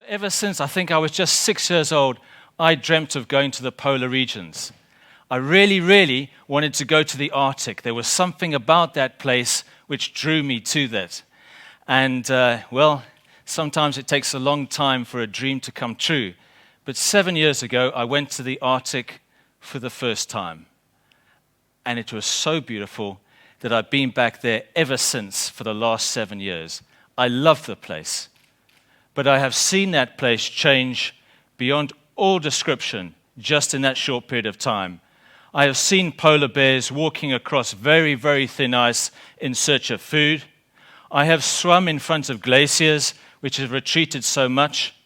Ever since I think I was just 6 years old, I dreamt of going to the polar regions. I really wanted to go to the Arctic. There was something about that place which drew me to that. And, sometimes it takes a long time for a dream to come true. But 7 years ago, I went to the Arctic for the first time. And it was so beautiful that I've been back there ever since for the last 7 years. I love the place. But I have seen that place change beyond all description just in that short period of time. I have seen polar bears walking across very thin ice in search of food. I have swum in front of glaciers which have retreated so much.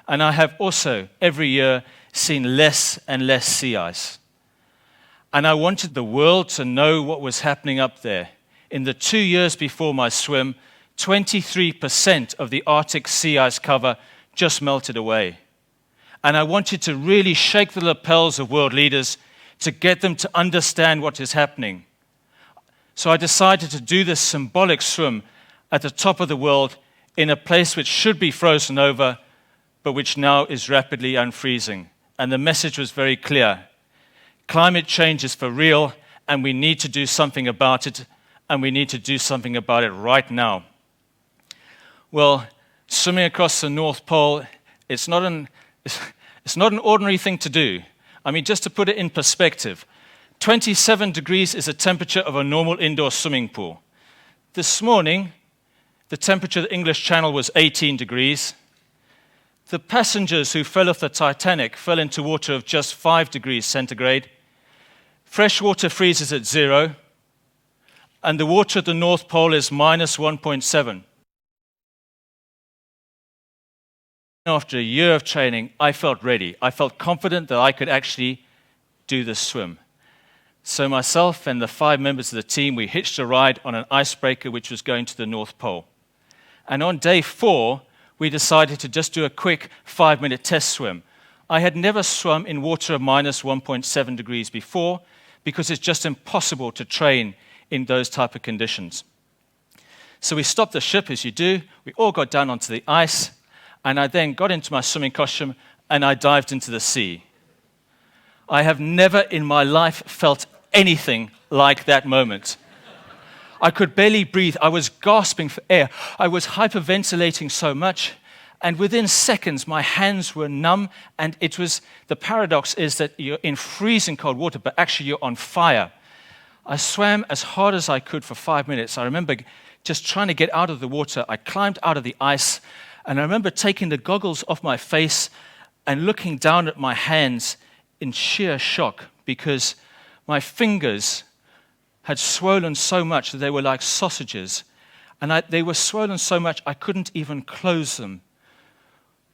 And I have also, every year, seen less and less sea ice. And I wanted the world to know what was happening up there. In the 2 years before my swim, 23% of the Arctic sea ice cover just melted away. And I wanted to really shake the lapels of world leaders to get them to understand what is happening. So I decided to do this symbolic swim at the top of the world in a place which should be frozen over, but which now is rapidly unfreezing. And the message was very clear. Climate change is for real, and we need to do something about it, and we need to do something about it right now. Well, swimming across the North Pole, it's not an ordinary thing to do. I mean, just to put it in perspective, 27 degrees is the temperature of a normal indoor swimming pool. This morning, the temperature of the English Channel was 18 degrees. The passengers who fell off the Titanic fell into water of just 5 degrees centigrade. Fresh water freezes at 0, and the water at the North Pole is minus 1.7. After a year of training, I felt ready. I felt confident that I could actually do this swim. So myself and the 5 members of the team, we hitched a ride on an icebreaker which was going to the North Pole. And on day 4, we decided to just do a quick 5-minute test swim. I had never swum in water of minus 1.7 degrees before because it's just impossible to train in those type of conditions. So we stopped the ship, as you do. We all got down onto the ice. And I then got into my swimming costume and I dived into the sea. I have never in my life felt anything like that moment. I could barely breathe. I was gasping for air. I was hyperventilating so much. And within seconds, my hands were numb. And the paradox is that you're in freezing cold water, but actually you're on fire. I swam as hard as I could for 5 minutes. I remember just trying to get out of the water. I climbed out of the ice. And I remember taking the goggles off my face and looking down at my hands in sheer shock because my fingers had swollen so much that they were like sausages. And they were swollen so much I couldn't even close them.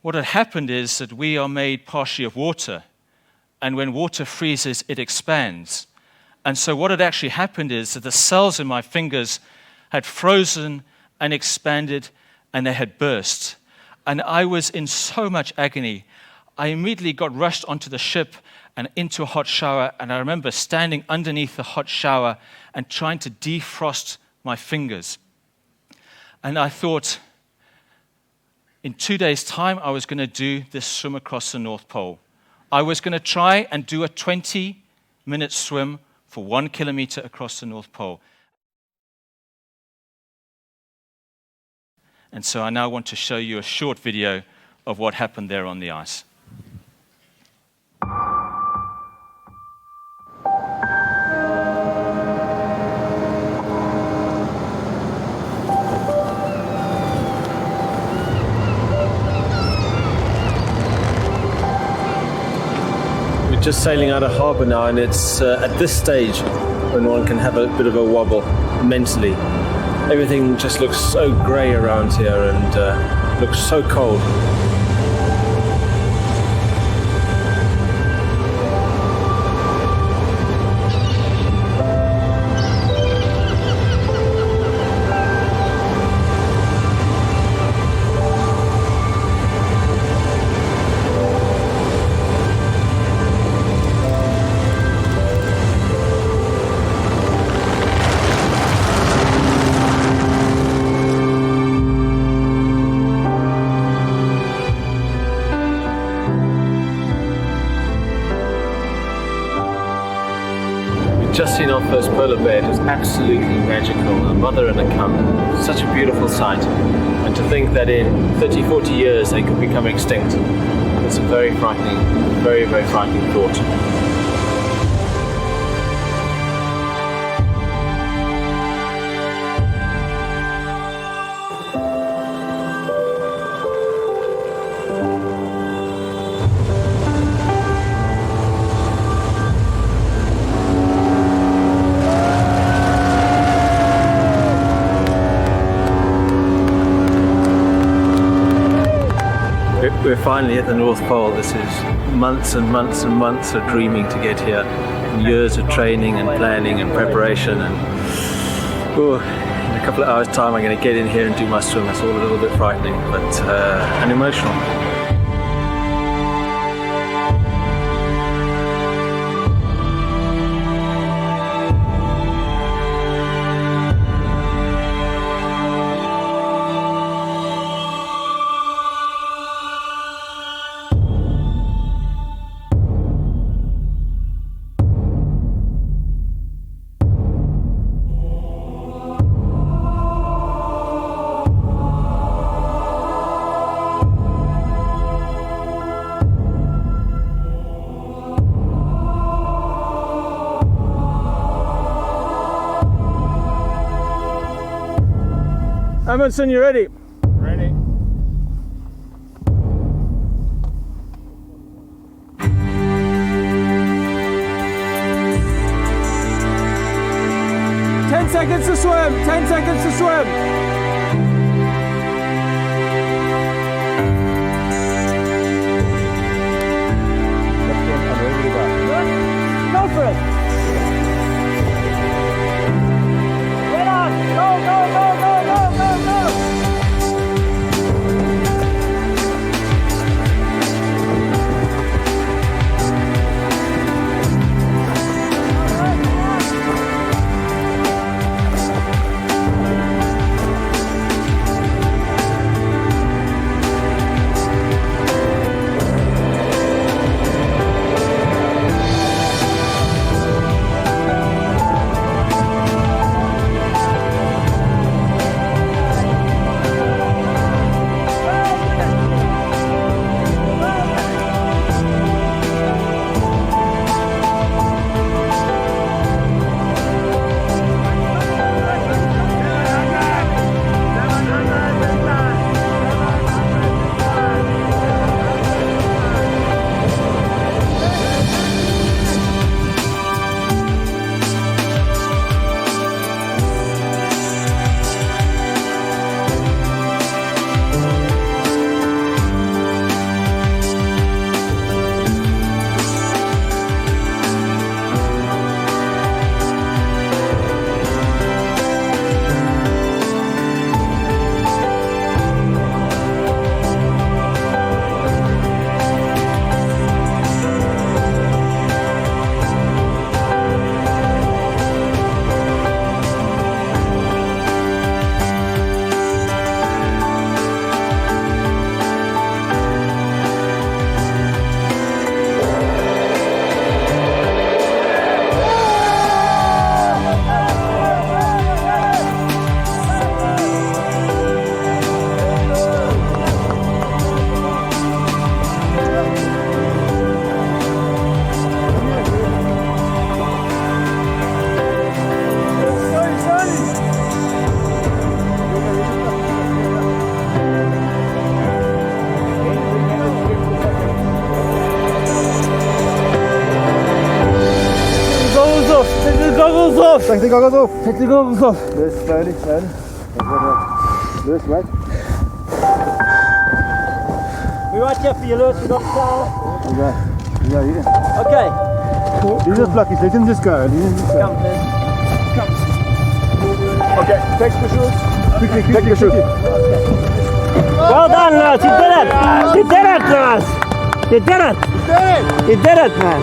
What had happened is that we are made partially of water. And when water freezes, it expands. And so what had actually happened is that the cells in my fingers had frozen and expanded and they had burst. And I was in so much agony. I immediately got rushed onto the ship and into a hot shower. And I remember standing underneath the hot shower and trying to defrost my fingers. And I thought, in 2 days' time, I was going to do this swim across the North Pole. I was going to try and do a 20-minute swim for 1 kilometer across the North Pole. And so I now want to show you a short video of what happened there on the ice. We're just sailing out of harbour now, and it's at this stage when one can have a bit of a wobble mentally. Everything just looks so grey around here and looks so cold. just seen our first polar bear. It was absolutely magical. A mother and a cub. Such a beautiful sight. And to think that in 30, 40 years they could become extinct. It's a very frightening, very, very frightening thought. We're finally at the North Pole. This is months and months and months of dreaming to get here, and years of training and planning and preparation, and in a couple of hours time I'm going to get in here and do my swim. It's all a little bit frightening and emotional. Amundsen, you ready? Ready. Ten seconds to swim! 10 seconds to swim! Go for it! Get on! Go, go, go, go, go, go, go! Take the goggles off. Take the goggles off. Lewis, slowly, slowly. Lewis, wait. We right here for you, Lewis. We got the towel. Yeah. Okay. These are fluffies. Let him just go. Come, Liz. Come. Okay, take the shoes. Quickly, take the shoes. Well done, Lewis. You did it. You did it, Lewis. You did it. You did it, man.